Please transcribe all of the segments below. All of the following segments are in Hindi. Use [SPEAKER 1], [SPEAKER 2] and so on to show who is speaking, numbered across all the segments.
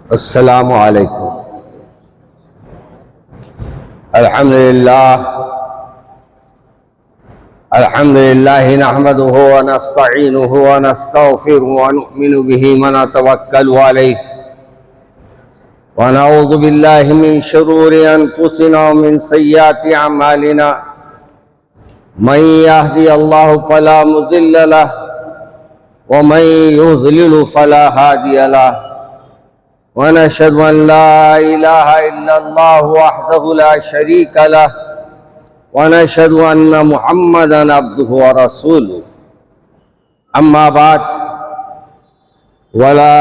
[SPEAKER 1] अस्सलामु अलैकुम। अल्हम्दुलिल्लाह नहमदुहु व नस्तईनुहु व नस्तगफिरुहु व नुमिनु बिही व नतवक्कलु अलैहि व नऊज़ु बिल्लाहि मिन शुरूरि अनफुसिना व मिन सय्यिआति अमालिना। मन यहदियल्लाहु फला मुज़िल्ल लहु व मन युज़लिल फला हादिय लहु व नशहदु अन ला इलाहा इल्लल्लाह वहदहु ला शरीक लहु व नशहदु अन्न मुहम्मदन अब्दुहु व रसूलुहु। अम्मा बाद वला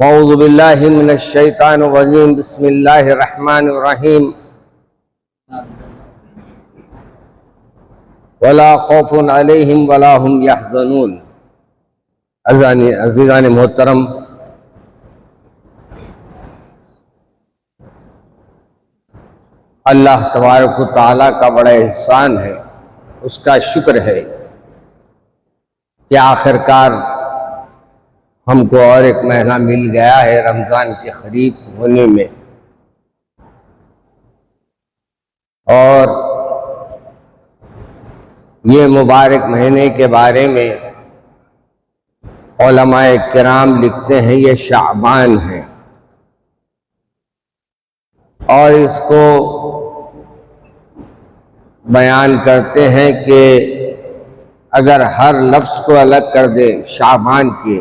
[SPEAKER 1] अऊज़ु बिल्लाहि मिनश शैतानिर रजीम। बिस्मिल्लाहिर रहमानिर रहीम। वला खौफुन अलैहिम वला हुम यहज़नून। अज़ीज़ान मोहतरम, अल्लाह तबारक व तआला का बड़ा एहसान है, उसका शुक्र है कि आखिरकार हमको और एक महीना मिल गया है रमज़ान के करीब होने में। और ये मुबारक महीने के बारे में उलमाए किराम लिखते हैं ये शाबान है, और इसको बयान करते हैं कि अगर हर लफ्ज़ को अलग कर दे शाबान के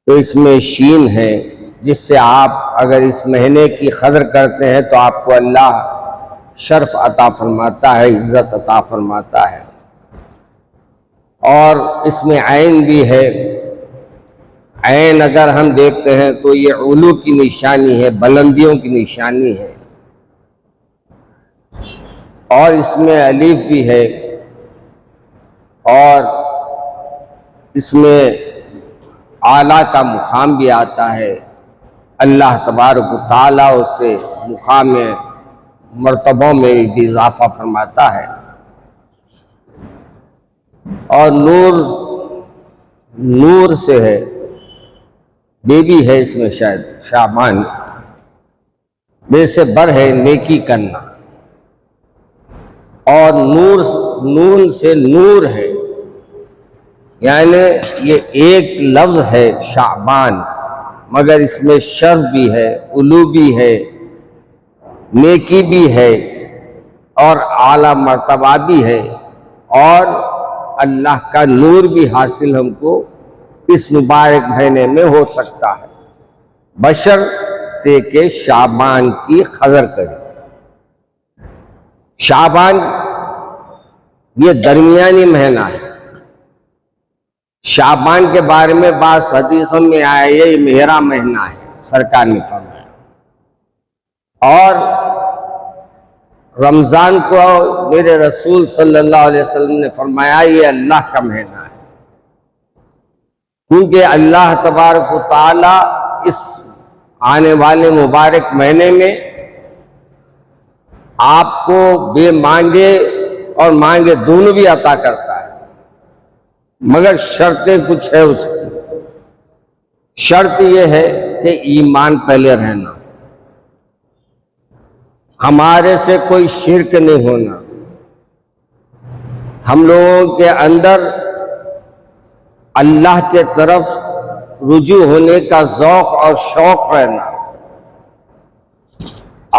[SPEAKER 1] तो इसमें शीन है, जिससे आप अगर इस महीने की कदर करते हैं तो आपको अल्लाह शर्फ अता फरमाता है, इज़्ज़त अता फरमाता है। और इसमें ऐन भी है। ऐन अगर हम देखते हैं तो ये उलू की निशानी है, बुलंदियों की निशानी है। और इसमें अलीफ भी है, और इसमें आला का मुकाम भी आता है। अल्लाह तबारक व तआला उसे मुकाम मर्तबों में भी इजाफा फरमाता है। और नूर नूर से है, बेबी है इसमें, शायद शाबान बे से बर है नेकी करना, और नूर नून से नूर है, यानी ये एक लफ्ज़ है शाबान, मगर इसमें शर्फ भी है, उलू भी है, नेकी भी है, और आला मर्तबा भी है, और अल्लाह का नूर भी हासिल हमको इस मुबारक महीने में हो सकता है, बशर्ते के शाबान की कदर करें। शाबान ये दरमियानी महीना है। शाबान के बारे में बात हदीसों में आया, ये मेरा महीना है, सरकार ने फरमाया। और रमज़ान को मेरे रसूल सल्लल्लाहु अलैहि वसल्लम ने फरमाया ये अल्लाह का महीना है, क्योंकि अल्लाह तबारक व तआला इस आने वाले मुबारक महीने में आपको बेमांगे और मांगे दोनों भी अता करता है, मगर शर्तें कुछ है उसकी। शर्त यह है कि ईमान पहले रहना, हमारे से कोई शिर्क नहीं होना, हम लोगों के अंदर अल्लाह के तरफ रुजू होने का ज़ौक़ और शौक़ रहना,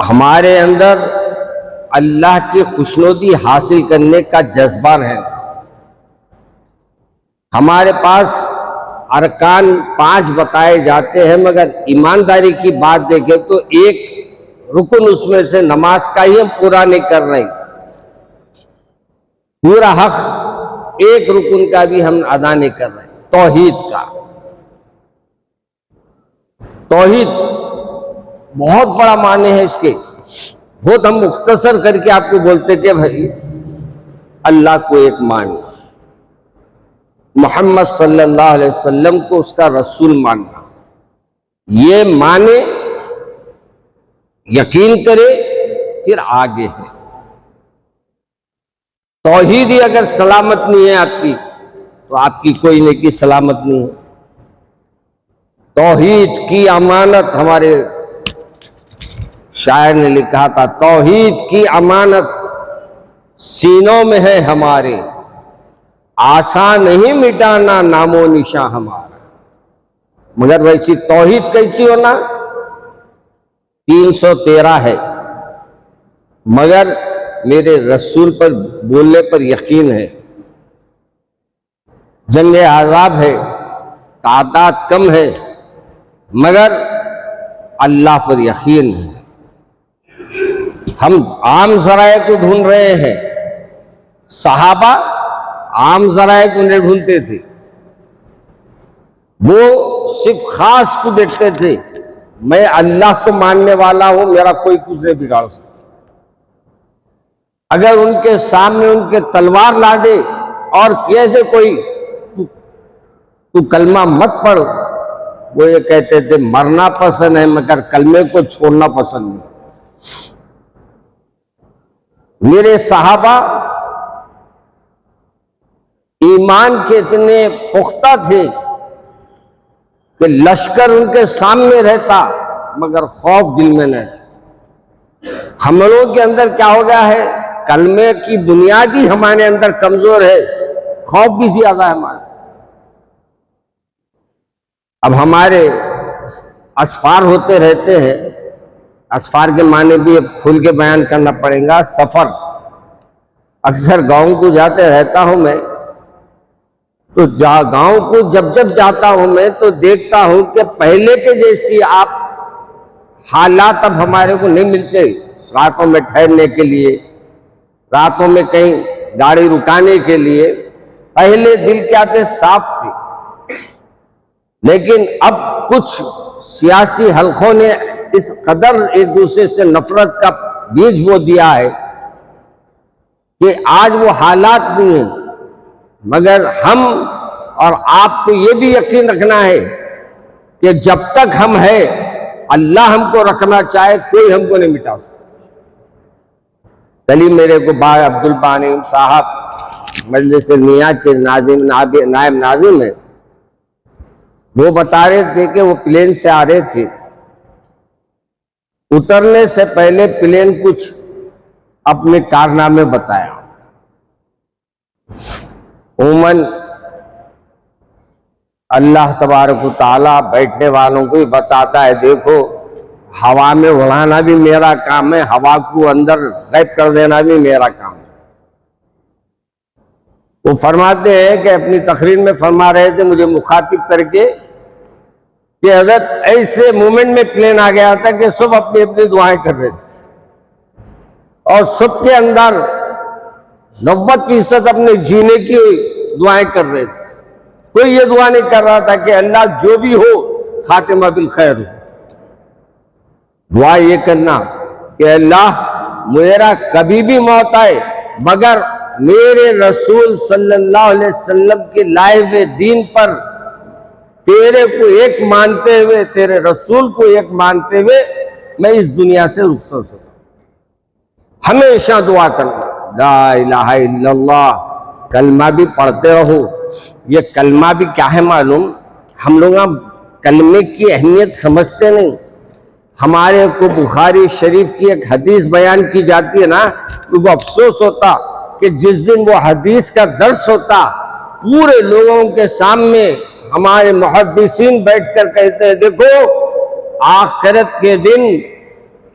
[SPEAKER 1] हमारे अंदर अल्लाह की खुशनुदी हासिल करने का जज्बा रहना। हमारे पास अरकान 5 बताए जाते हैं, मगर ईमानदारी की बात देखें तो एक रुकन उसमें से नमाज का ही हम पूरा नहीं कर रहे, पूरा हक एक रुकन का भी हम अदा नहीं कर रहे, तौहीद का। तौहीद बहुत बड़ा माने है इसके, बहुत हम मुख्तसर करके आपको बोलते कि भाई अल्लाह को एक मानना, मोहम्मद सल्लल्लाहु अलैहि वसल्लम को उसका रसूल मानना, ये माने, यकीन करे, फिर आगे है। तौहीद ही अगर सलामत नहीं है आपकी, तो आपकी कोई नेकी सलामत नहीं है। तौहीद की अमानत, हमारे शायर ने लिखा था, तौहीद की अमानत सीनों में है हमारे, आसान नहीं मिटाना नामो निशा हमारा। मगर वैसी तौहीद कैसी होना? 313 है, मगर मेरे रसूल पर बोलने पर यकीन है। जंगे आज़ाब है, तादाद कम है, मगर अल्लाह पर यकीन है। हम आम ज़राए को ढूंढ रहे हैं, सहाबा आम ज़राए को नहीं ढूंढते थे, वो सिर्फ खास को देखते थे। मैं अल्लाह को मानने वाला हूं, मेरा कोई कुछ नहीं बिगाड़ सकता। अगर उनके सामने उनके तलवार ला दे और कह दे कोई तू कलमा मत पढ़, वो ये कहते थे मरना पसंद है मगर कलमे को छोड़ना पसंद नहीं। मेरे सहाबा ईमान के इतने पुख्ता थे कि लश्कर उनके सामने रहता मगर खौफ दिल में नहीं। हम लोगों के अंदर क्या हो गया है, कलमे की बुनियादी हमारे अंदर कमजोर है, खौफ भी ज्यादा है हमारे। अब हमारे असफार होते रहते हैं, असफार के माने भी अब खुल के बयान करना पड़ेगा। सफर, अक्सर गांव को जाते रहता हूं मैं, तो गांव को जब जब जाता हूं मैं तो देखता हूं कि पहले के जैसी आप हालात अब हमारे को नहीं मिलते। रातों में ठहरने के लिए, रातों में कहीं गाड़ी रुकाने के लिए पहले दिल क्या थे, साफ थे। लेकिन अब कुछ सियासी हलकों ने इस कदर एक दूसरे से नफरत का बीज बो दिया है कि आज वो हालात नहीं है। मगर हम और आपको ये भी यकीन रखना है कि जब तक हम है, अल्लाह हमको रखना चाहे, कोई हमको नहीं मिटा सकता। कल मेरे को भाई अब्दुल बानी साहब मजलिस मियां के नायब नाजिम है, वो बता रहे थे कि वो प्लेन से आ रहे थे, उतरने से पहले प्लेन कुछ अपने कारनामे बताया। उमन अल्लाह तबारक व तआला बैठने वालों को भी बताता है, देखो हवा में उड़ाना भी मेरा काम है, हवा को अंदर गायब कर देना भी मेरा काम है। वो फरमाते हैं कि अपनी तकरीर में फरमा रहे थे मुझे मुखातिब करके कि हज़रत ऐसे मोमेंट में प्लेन आ गया था कि सब अपनी अपनी दुआएं कर रहे थे और सबके अंदर 90% अपने जीने की दुआएं कर रहे थे। कोई ये दुआ नहीं कर रहा था कि अल्लाह जो भी हो खातिमा बिल खैर हो। दुआ ये करना कि अल्लाह मेरा कभी भी मौत आए मगर मेरे रसूल सल्लल्लाहु अलैहि वसल्लम के लाए हुए दीन पर तेरे को एक मानते हुए, तेरे रसूल को एक मानते हुए मैं इस दुनिया से रुखसत हो सकूं। हमेशा दुआ करना, ला इलाहा इल्लल्लाह, कलमा भी पढ़ते रहो। ये कलमा भी क्या है मालूम, हम लोग कलमे की अहमियत समझते नहीं। हमारे को बुखारी शरीफ की एक हदीस बयान की जाती है ना, तो वो अफसोस होता कि जिस दिन वो हदीस का दर्स होता, पूरे लोगों के सामने हमारे मुहद्दिसीन बैठकर कहते हैं, देखो आखिरत के दिन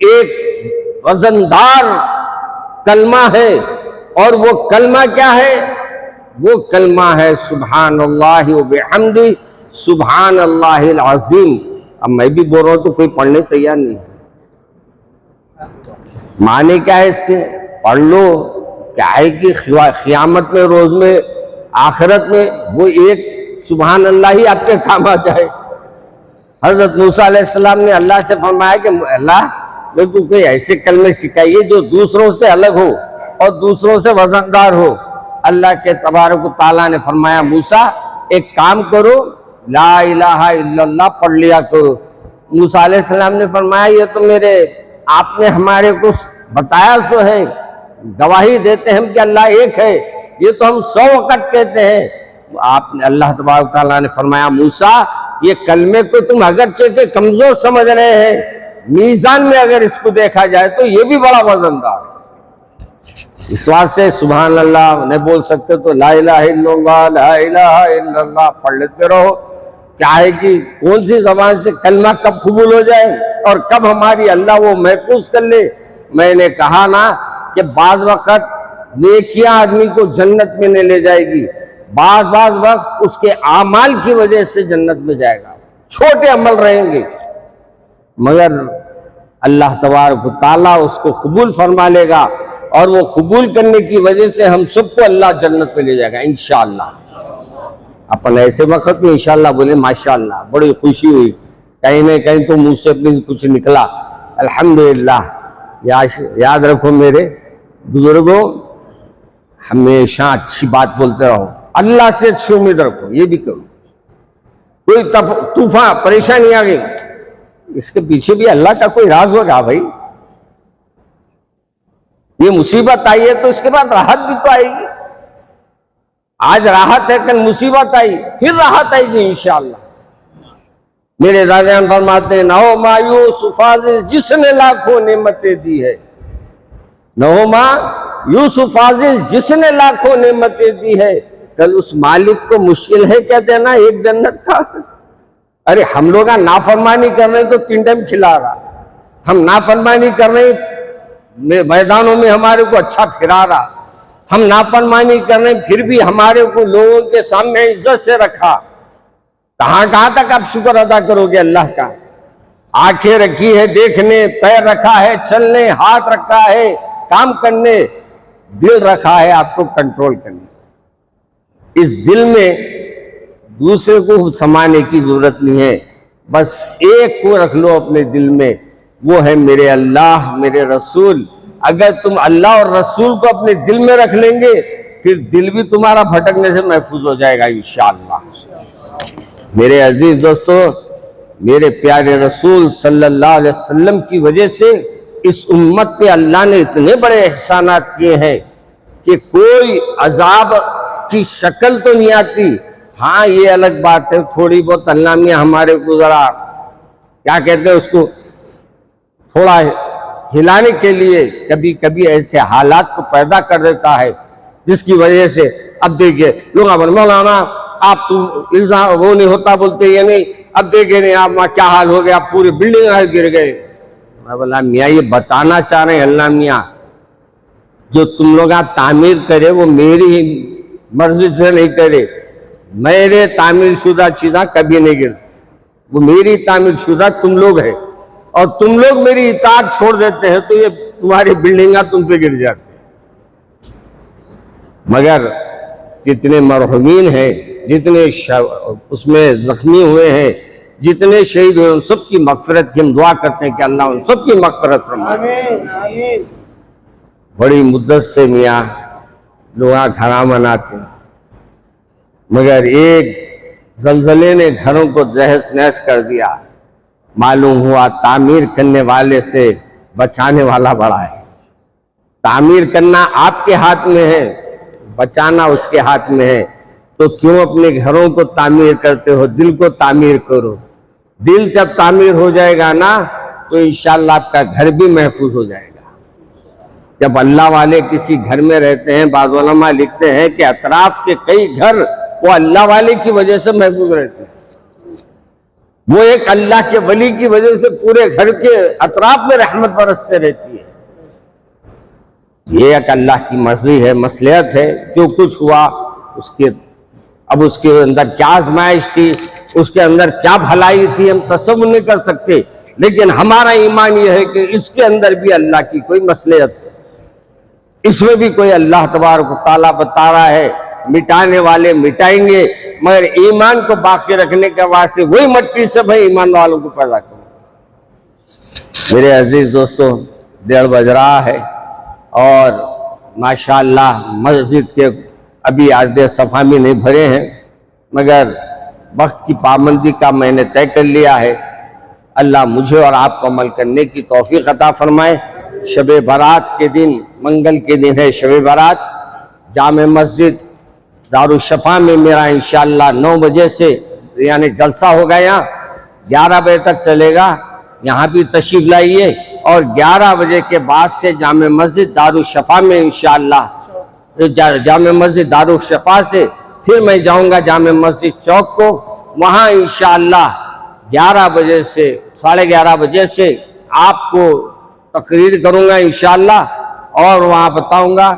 [SPEAKER 1] एक वजनदार कलमा है, और वो कलमा क्या है, वो कलमा है सुभानअल्लाह व बिहम्दी सुभानअल्लाहिल अज़ीम। अब मैं भी बोल रहा हूं तो कोई पढ़ने तैयार नहीं है। माने क्या है इसके, पढ़ लो। क्या है कि क़यामत में, रोज में, आखिरत में वो एक सुभान अल्लाह ही आपके काम आ जाए। हजरत मूसा अलैहिस्सलाम ने अल्लाह से फरमाया कि अल्लाह मेरे को कोई ऐसे कलमे सिखाइए जो दूसरों से अलग हो और दूसरों से वजनदार हो। अल्लाह के तबारक व तआला ने फरमाया, मूसा एक काम करो, ला इलाहा इल्लल्लाह पढ़ लिया करो। मूसा अलैहिस्सलाम ने फरमाया, ये तो मेरे आपने हमारे को बताया सो है, गवाही देते हैं कि अल्लाह एक है, ये तो हम 100 वक़्त कहते हैं। आपने, अल्लाह तबारक तआला ने फरमाया, मूसा ये कलमे को तुम अगरचे के कमजोर समझ रहे हैं, मीजान में अगर इसको देखा जाए तो ये भी बड़ा वजनदार है। इस बात से सुभान अल्लाह नहीं बोल सकते तो ला इलाहा इल्लल्लाह, ला इलाहा इल्लल्लाह पढ़ लेते रहो। क्या है कि कौन सी जबान से कलमा कब कबूल हो जाए और कब हमारी अल्लाह वो महफूज कर ले। मैंने कहा ना कि बाज वक्त नेकियां आदमी को जन्नत में नहीं ले जाएगी, बाज वक्त उसके आमाल की वजह से जन्नत में जाएगा। छोटे अमल रहेंगे मगर अल्लाह तबारक व तआला उसको कबूल फरमा लेगा और वो कबूल करने की वजह से हम सबको अल्लाह जन्नत में ले जाएगा इंशाअल्लाह। अपन ऐसे वक्त में इंशाअल्लाह बोले माशाअल्लाह, बड़ी खुशी हुई। कहीं न कहीं तो मुझसे अपनी कुछ निकला, अल्हम्दुलिल्लाह। याद रखो मेरे बुजुर्गों, हमेशा अच्छी बात बोलते रहो, अल्लाह से अच्छी उम्मीद रखो। ये भी करो, कोई तूफान परेशानी आ गई, इसके पीछे भी अल्लाह का कोई राज होगा भाई। ये मुसीबत आई है तो इसके बाद राहत भी तो आएगी। आज राहत है, कल मुसीबत आई, फिर राहत आएगी इंशाअल्लाह। मेरे दादाजान फरमाते हैं, न हो मायूस फाजिल जिसने लाखों नेमतें दी है, न हो मां यूसुफ फाजिल जिसने लाखों नेमतें दी है, कल उस मालिक को मुश्किल है क्या देना एक जन्नत का। अरे हम लोग नाफरमानी कर रहे हैं तो 3 टाइम खिला रहा, हम नाफरमानी कर रहे हैं मैदानों में हमारे को अच्छा फिरा रहा, हम नाफरमानी कर रहे हैं फिर भी हमारे को लोगों के सामने इज्जत से रखा। कहां तक आप शुक्र अदा करोगे अल्लाह का। आंखें रखी है देखने, पैर रखा है चलने, हाथ रखा है काम करने, दिल रखा है आपको कंट्रोल करने। इस दिल में दूसरे को समाने की जरूरत नहीं है, बस एक को रख लो अपने दिल में, वो है मेरे अल्लाह मेरे रसूल। अगर तुम अल्लाह और रसूल को अपने दिल में रख लेंगे फिर दिल भी तुम्हारा भटकने से महफूज हो जाएगा इंशाअल्लाह। मेरे अजीज दोस्तों, मेरे प्यारे रसूल सल्लल्लाहु अलैहि वसल्लम की वजह से इस उम्मत पे अल्लाह ने इतने बड़े एहसानात किए हैं कि कोई अजाब की शक्ल तो नहीं आती। हाँ ये अलग बात है, थोड़ी बहुत अल्लाह मियां हमारे को जरा क्या कहते हैं उसको थोड़ा हिलाने के लिए कभी कभी ऐसे हालात को पैदा कर देता है जिसकी वजह से अब देखिए लोग मौलाना आप तो इल्जाम वो नहीं होता बोलते ये नहीं, अब देखे नहीं आप क्या हाल हो गया, पूरी बिल्डिंग गिर गए। मैं बोला मियाँ ये बताना चाह रहे हैं अल्लाह मियाँ, जो तुम लोग आप तामीर करे वो मेरी मर्जी से नहीं करे, मेरे तामीर शुदा चीज़ा कभी नहीं गिरती, वो मेरी तामीर शुदा तुम लोग है और तुम लोग मेरी इताअत छोड़ देते हैं तो ये तुम्हारी बिल्डिंगा तुम पे गिर जाती है। मगर जितने मरहूमीन हैं, जितने उसमें जख्मी हुए हैं, जितने शहीद हुए, उन सब की मगफिरत की हम दुआ करते हैं कि अल्लाह उन सब की मगफिरत फरमाए। बड़ी मुद्दत से मियाँ लोग घरा मनाते हैं मगर एक जलजले ने घरों को तहस नहस कर दिया। मालूम हुआ तामीर करने वाले से बचाने वाला बड़ा है। तामीर करना आपके हाथ में है, बचाना उसके हाथ में है। तो क्यों अपने घरों को तामीर करते हो, दिल को तामीर करो। दिल जब तामीर हो जाएगा ना तो इंशाअल्लाह आपका घर भी महफूज हो जाएगा। जब अल्लाह वाले किसी घर में रहते हैं, बाज़ उलमा लिखते हैं कि अतराफ के कई घर वो अल्लाह वाले की वजह से महफूज रहते हैं। वो एक अल्लाह के वली की वजह से पूरे घर के अतराफ में रहमत बरसते रहती है। ये एक अल्लाह की मर्जी है, मसलियत है। जो कुछ हुआ उसके अब उसके अंदर क्या आजमाइश थी, उसके अंदर क्या भलाई थी, हम तसव्वुर नहीं कर सकते। लेकिन हमारा ईमान यह है कि इसके अंदर भी अल्लाह की कोई मसलियत है, इसमें भी कोई अल्लाह तबारक व तआला बता रहा है। मिटाने वाले मिटाएंगे मगर ईमान को बाकी रखने के वास्ते वही मट्टी से भाई ईमान वालों को पैदा करो। मेरे अजीज दोस्तों, 1:30 बज रहा है और माशाअल्लाह मस्जिद के अभी आधे सफ़ा में नहीं भरे हैं, मगर वक्त की पाबंदी का मैंने तय कर लिया है। अल्लाह मुझे और आपको अमल करने की तौफीक अता फरमाए। शब बारात के दिन, मंगल के दिन है शब बारात। जामे मस्जिद दारुशफ़ा में मेरा इंशाअल्लाह 9 बजे से यानी जलसा होगा यहाँ 11 बजे तक चलेगा। यहाँ भी तशरीफ लाइए और 11 बजे के बाद से जामे मस्जिद दारुशफ़ा में इंशाअल्लाह, जामे मस्जिद दारुशफ़ा से फिर मैं जाऊँगा जामे मस्जिद चौक को। वहाँ इंशाअल्लाह 11 बजे से 11:30 बजे से आपको तकरीर करूँगा इंशाअल्लाह और वहाँ बताऊँगा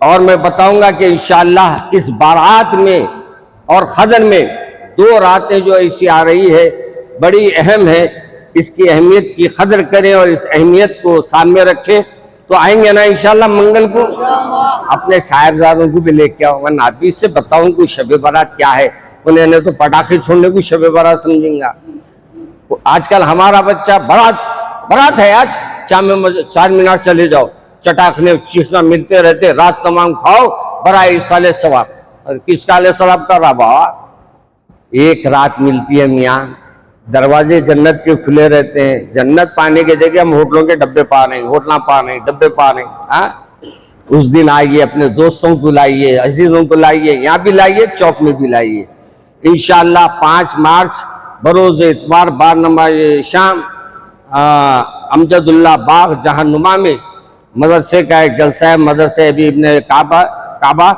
[SPEAKER 1] और मैं बताऊंगा कि इंशाअल्लाह इस बारात में और खदर में 2 रातें जो ऐसी आ रही है बड़ी अहम है, इसकी अहमियत की कदर करें और इस अहमियत को सामने रखें। तो आएंगे ना इंशाअल्लाह मंगल को, अपने साहिबजादों को भी लेके आऊँगा, नाबी से बताऊँ कोई शब बारात क्या है। उन्होंने तो पटाखे छोड़ने को शब बारात समझेंगे। आजकल हमारा बच्चा बारात है आज 4 मीनार चले जाओ, चटाखने चीखना मिलते रहते, रात तमाम खाओ बराए साले सवाब। और किस काले सवाब कर रहा बाबा, एक रात मिलती है मियाँ, दरवाजे जन्नत के खुले रहते हैं। जन्नत पाने के जगह हम होटलों के डब्बे पा रहे हैं, होटला पा रहे हैं, डब्बे पा रहे हैं। हाँ, उस दिन आइए, अपने दोस्तों को लाइए, अजीजों को लाइए, यहाँ भी लाइए, चौक में भी लाइए इंशाअल्लाह। 5 मार्च बरोज़ इतवार बार नमाज शाम अमजदुल्ला बाग जहानुमा में मदरसे का एक जलसा है। मदरसे अभी इब्ने काबा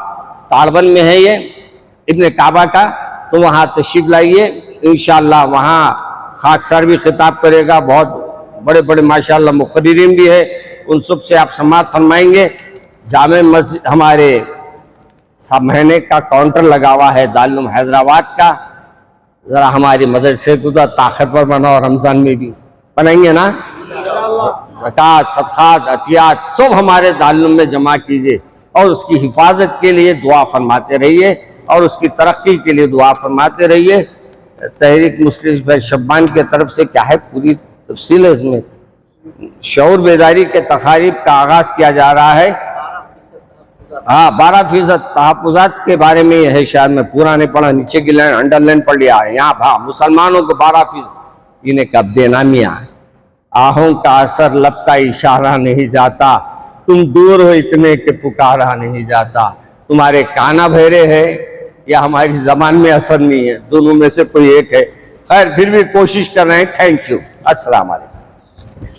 [SPEAKER 1] ताड़बन में है, ये इब्ने काबा का, तो वहाँ तशरीफ लाइए इंशाअल्लाह। वहाँ खाकसार भी खिताब करेगा, बहुत बड़े बड़े माशाअल्लाह मुखर्रिरीन भी है, उन सब से आप समाअत फरमाएंगे। जामे मस्जिद हमारे सब महीने का काउंटर लगा हुआ है दारुल उलूम हैदराबाद का, ज़रा हमारी मदरसे को तो ताकतवर बनाओ, रमज़ान में भी बनाएंगे ना। ज़कात, सदक़ात, अतियात सब हमारे दारुल उलूम में जमा कीजिए और उसकी हिफाजत के लिए दुआ फरमाते रहिए और उसकी तरक्की के लिए दुआ फरमाते रहिए। तहरीक मुस्लिम शब्बान की तरफ से क्या है पूरी तफसील है इसमें, शऊर बेदारी के तकारीब का आगाज़ किया जा रहा है। हाँ, 12% तहफ़्फ़ुज़ात के बारे में है, शायद मैं पूरा नहीं पढ़ा, नीचे की लाइन अंडरलाइन पढ़ लिया है यहाँ। हाँ, मुसलमानों को 12% इन्हें कब देना मियाँ। आहों का असर लब का इशारा नहीं जाता, तुम दूर हो इतने के पुकारा नहीं जाता। तुम्हारे काना बहरे है या हमारी ज़बान में असर नहीं है, दोनों में से कोई एक है। खैर फिर भी कोशिश कर रहे हैं। Thank you. अस्सलाम वालेकुम।